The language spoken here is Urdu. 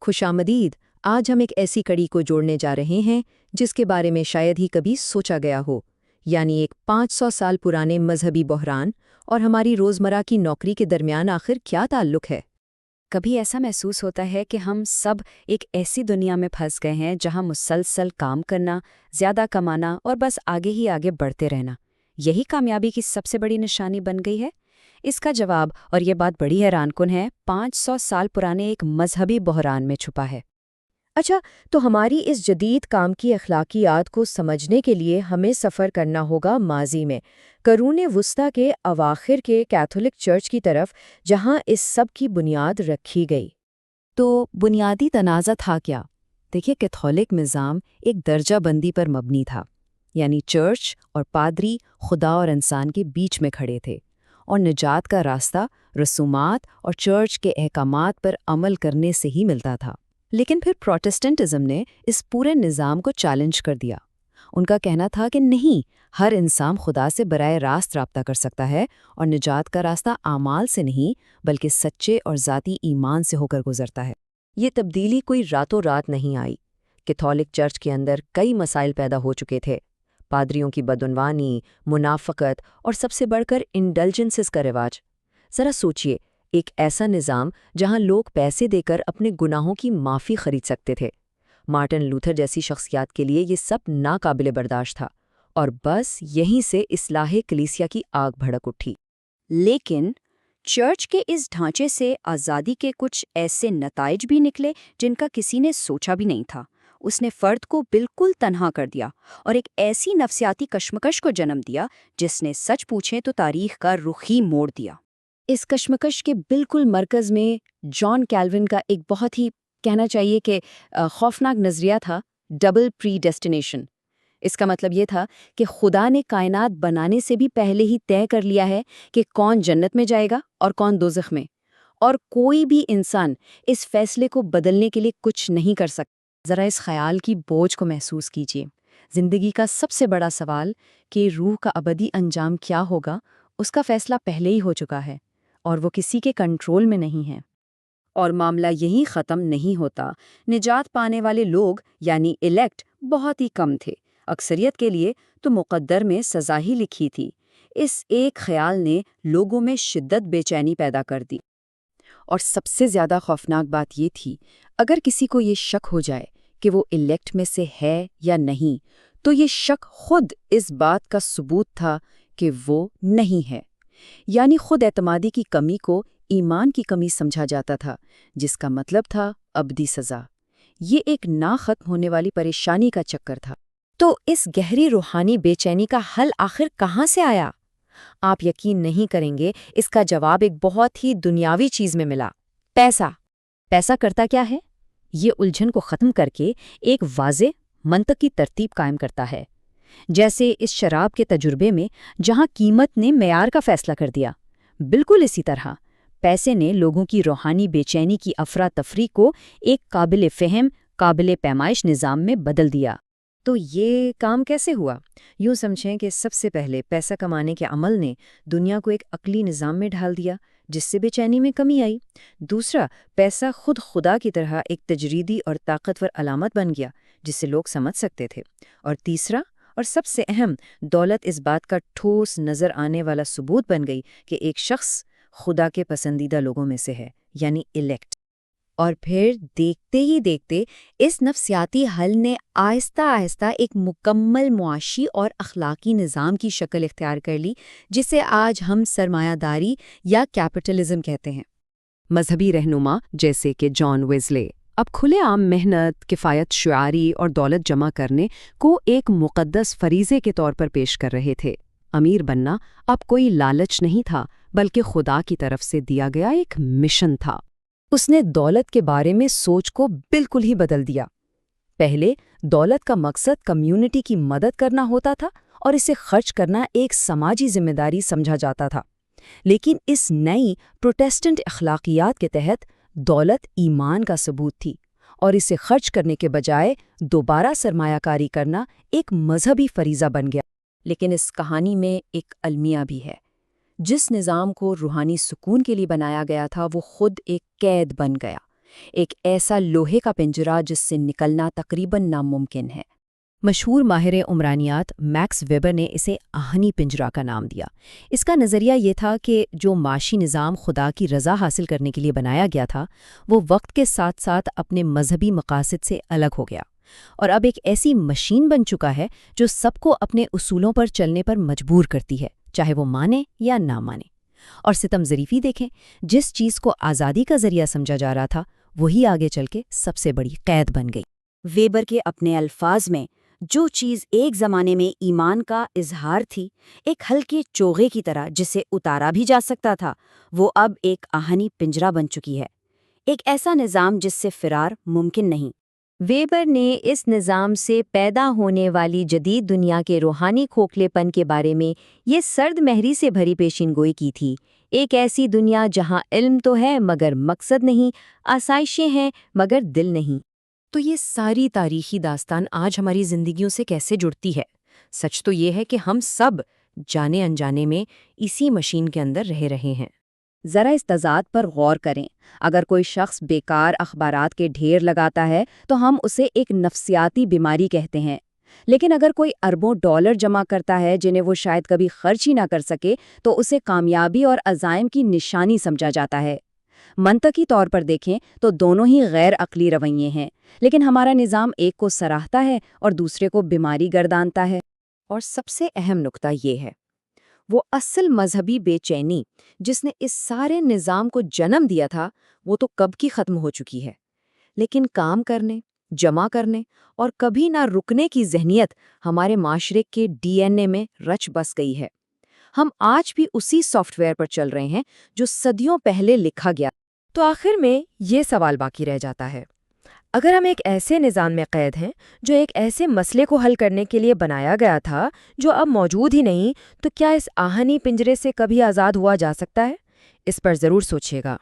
خوش آمدید۔ آج ہم ایک ایسی کڑی کو جوڑنے جا رہے ہیں جس کے بارے میں شاید ہی کبھی سوچا گیا ہو، یعنی ایک 500 سال پرانے مذہبی بحران اور ہماری روزمرہ کی نوکری کے درمیان آخر کیا تعلق ہے۔ کبھی ایسا محسوس ہوتا ہے کہ ہم سب ایک ایسی دنیا میں پھنس گئے ہیں جہاں مسلسل کام کرنا، زیادہ کمانا اور بس آگے ہی آگے بڑھتے رہنا یہی کامیابی کی سب سے بڑی نشانی بن گئی ہے۔ اس کا جواب، اور یہ بات بڑی حیران کن ہے، 500 سال پرانے ایک مذہبی بحران میں چھپا ہے۔ اچھا، تو ہماری اس جدید کام کی اخلاقیات کو سمجھنے کے لیے ہمیں سفر کرنا ہوگا ماضی میں، قرون وسطیٰ کے اواخر کے کیتھولک چرچ کی طرف، جہاں اس سب کی بنیاد رکھی گئی۔ تو بنیادی تنازع تھا کیا؟ دیکھیے، کیتھولک نظام ایک درجہ بندی پر مبنی تھا، یعنی چرچ اور پادری خدا اور انسان کے بیچ میں کھڑے تھے، اور نجات کا راستہ رسومات اور چرچ کے احکامات پر عمل کرنے سے ہی ملتا تھا۔ لیکن پھر پروٹسٹنٹزم نے اس پورے نظام کو چیلنج کر دیا۔ ان کا کہنا تھا کہ نہیں، ہر انسان خدا سے براہ راست رابطہ کر سکتا ہے، اور نجات کا راستہ اعمال سے نہیں بلکہ سچے اور ذاتی ایمان سے ہو کر گزرتا ہے۔ یہ تبدیلی کوئی راتوں رات نہیں آئی۔ کیتھولک چرچ کے اندر کئی مسائل پیدا ہو چکے تھے، پادریوں کی بدعنوانی، منافقت اور سب سے بڑھ کر انڈلجنسز کا رواج۔ ذرا سوچئے، ایک ایسا نظام جہاں لوگ پیسے دے کر اپنے گناہوں کی معافی خرید سکتے تھے۔ مارٹن لوتھر جیسی شخصیات کے لیے یہ سب ناقابل برداشت تھا، اور بس یہیں سے اصلاح کلیسیا کی آگ بھڑک اٹھی۔ لیکن چرچ کے اس ڈھانچے سے آزادی کے کچھ ایسے نتائج بھی نکلے جن کا کسی نے سوچا بھی نہیں تھا۔ اس نے فرد کو بالکل تنہا کر دیا اور ایک ایسی نفسیاتی کشمکش کو جنم دیا جس نے سچ پوچھیں تو تاریخ کا رخ ہی موڑ دیا۔ اس کشمکش کے بالکل مرکز میں جان کیلون کا ایک بہت ہی کہنا چاہیے کہ خوفناک نظریہ تھا، ڈبل پری ڈیسٹینیشن۔ اس کا مطلب یہ تھا کہ خدا نے کائنات بنانے سے بھی پہلے ہی طے کر لیا ہے کہ کون جنت میں جائے گا اور کون دوزخ میں، اور کوئی بھی انسان اس فیصلے کو بدلنے کے لیے کچھ نہیں کر سکتا۔ ذرا اس خیال کی بوجھ کو محسوس کیجیے۔ زندگی کا سب سے بڑا سوال کہ روح کا ابدی انجام کیا ہوگا، اس کا فیصلہ پہلے ہی ہو چکا ہے، اور وہ کسی کے کنٹرول میں نہیں ہے۔ اور معاملہ یہیں ختم نہیں ہوتا۔ نجات پانے والے لوگ یعنی الیکٹ بہت ہی کم تھے۔ اکثریت کے لیے تو مقدر میں سزا ہی لکھی تھی۔ اس ایک خیال نے لوگوں میں شدت بے چینی پیدا کر دی۔ اور سب سے زیادہ خوفناک بات یہ تھی، اگر کسی کو یہ شک ہو جائے کہ وہ الیکٹ میں سے ہے یا نہیں، تو یہ شک خود اس بات کا ثبوت تھا کہ وہ نہیں ہے۔ یعنی خود اعتمادی کی کمی کو ایمان کی کمی سمجھا جاتا تھا، جس کا مطلب تھا ابدی سزا۔ یہ ایک نہ ختم ہونے والی پریشانی کا چکر تھا۔ تو اس گہری روحانی بے چینی کا حل آخر کہاں سے آیا؟ آپ یقین نہیں کریں گے، اس کا جواب ایک بہت ہی دنیاوی چیز میں ملا: پیسہ۔ پیسہ کرتا کیا ہے؟ یہ الجھن کو ختم کر کے ایک واضح منطقی ترتیب قائم کرتا ہے۔ جیسے اس شراب کے تجربے میں جہاں قیمت نے معیار کا فیصلہ کر دیا، بالکل اسی طرح پیسے نے لوگوں کی روحانی بے چینی کی افراتفری کو ایک قابل فہم، قابل پیمائش نظام میں بدل دیا۔ تو یہ کام کیسے ہوا؟ یوں سمجھیں کہ سب سے پہلے پیسہ کمانے کے عمل نے دنیا کو ایک عقلی نظام میں ڈھال دیا، جس سے بے چینی میں کمی آئی۔ دوسرا، پیسہ خود خدا کی طرح ایک تجریدی اور طاقتور علامت بن گیا جس سے لوگ سمجھ سکتے تھے۔ اور تیسرا اور سب سے اہم، دولت اس بات کا ٹھوس نظر آنے والا ثبوت بن گئی کہ ایک شخص خدا کے پسندیدہ لوگوں میں سے ہے، یعنی الیکٹ۔ اور پھر دیکھتے ہی دیکھتے اس نفسیاتی حل نے آہستہ آہستہ ایک مکمل معاشی اور اخلاقی نظام کی شکل اختیار کر لی، جسے آج ہم سرمایہ داری یا کیپٹلزم کہتے ہیں۔ مذہبی رہنما جیسے کہ جان ویزلے اب کھلے عام محنت، کفایت شعاری اور دولت جمع کرنے کو ایک مقدس فریضے کے طور پر پیش کر رہے تھے۔ امیر بننا اب کوئی لالچ نہیں تھا، بلکہ خدا کی طرف سے دیا گیا ایک مشن تھا۔ اس نے دولت کے بارے میں سوچ کو بالکل ہی بدل دیا۔ پہلے دولت کا مقصد کمیونٹی کی مدد کرنا ہوتا تھا اور اسے خرچ کرنا ایک سماجی ذمہ داری سمجھا جاتا تھا، لیکن اس نئی پروٹسٹنٹ اخلاقیات کے تحت دولت ایمان کا ثبوت تھی، اور اسے خرچ کرنے کے بجائے دوبارہ سرمایہ کاری کرنا ایک مذہبی فریضہ بن گیا۔ لیکن اس کہانی میں ایک المیہ بھی ہے۔ جس نظام کو روحانی سکون کے لیے بنایا گیا تھا وہ خود ایک قید بن گیا۔ ایک ایسا لوہے کا پنجرا جس سے نکلنا تقریباً ناممکن ہے۔ مشہور ماہر عمرانیات میکس ویبر نے اسے آہنی پنجرا کا نام دیا۔ اس کا نظریہ یہ تھا کہ جو معاشی نظام خدا کی رضا حاصل کرنے کے لیے بنایا گیا تھا، وہ وقت کے ساتھ ساتھ اپنے مذہبی مقاصد سے الگ ہو گیا، اور اب ایک ایسی مشین بن چکا ہے جو سب کو اپنے اصولوں پر چلنے پر مجبور کرتی ہے، چاہے وہ مانے یا نہ مانے۔ اور ستم ظریفی دیکھیں، جس چیز کو آزادی کا ذریعہ سمجھا جا رہا تھا، وہی آگے چل کے سب سے بڑی قید بن گئی۔ ویبر کے اپنے الفاظ میں، جو چیز ایک زمانے میں ایمان کا اظہار تھی، ایک ہلکے چوغے کی طرح جسے اتارا بھی جا سکتا تھا، وہ اب ایک آہنی پنجرا بن چکی ہے، ایک ایسا نظام جس سے فرار ممکن نہیں۔ ویبر نے اس نظام سے پیدا ہونے والی جدید دنیا کے روحانی کھوکھلے پن کے بارے میں یہ سرد مہری سے بھری پیشین گوئی کی تھی، ایک ایسی دنیا جہاں علم تو ہے مگر مقصد نہیں، آسائشیں ہیں مگر دل نہیں۔ تو یہ ساری تاریخی داستان آج ہماری زندگیوں سے کیسے جڑتی ہے؟ سچ تو یہ ہے کہ ہم سب جانے انجانے میں اسی مشین کے اندر رہ رہے ہیں۔ ذرا اس تضاد پر غور کریں۔ اگر کوئی شخص بیکار اخبارات کے ڈھیر لگاتا ہے تو ہم اسے ایک نفسیاتی بیماری کہتے ہیں، لیکن اگر کوئی اربوں ڈالر جمع کرتا ہے جنہیں وہ شاید کبھی خرچ ہی نہ کر سکے تو اسے کامیابی اور عزائم کی نشانی سمجھا جاتا ہے۔ منطقی طور پر دیکھیں تو دونوں ہی غیر عقلی رویے ہیں، لیکن ہمارا نظام ایک کو سراہتا ہے اور دوسرے کو بیماری گردانتا ہے۔ اور سب سے اہم نکتہ یہ ہے، وہ اصل مذہبی بے چینی جس نے اس سارے نظام کو جنم دیا تھا، وہ تو کب کی ختم ہو چکی ہے، لیکن کام کرنے، جمع کرنے اور کبھی نہ رکنے کی ذہنیت ہمارے معاشرے کے ڈی این اے میں رچ بس گئی ہے۔ ہم آج بھی اسی سافٹ ویئر پر چل رہے ہیں جو صدیوں پہلے لکھا گیا۔ تو آخر میں یہ سوال باقی رہ جاتا ہے، اگر ہم ایک ایسے نظام میں قید ہیں جو ایک ایسے مسئلے کو حل کرنے کے لیے بنایا گیا تھا جو اب موجود ہی نہیں، تو کیا اس آہنی پنجرے سے کبھی آزاد ہوا جا سکتا ہے؟ اس پر ضرور سوچیے گا۔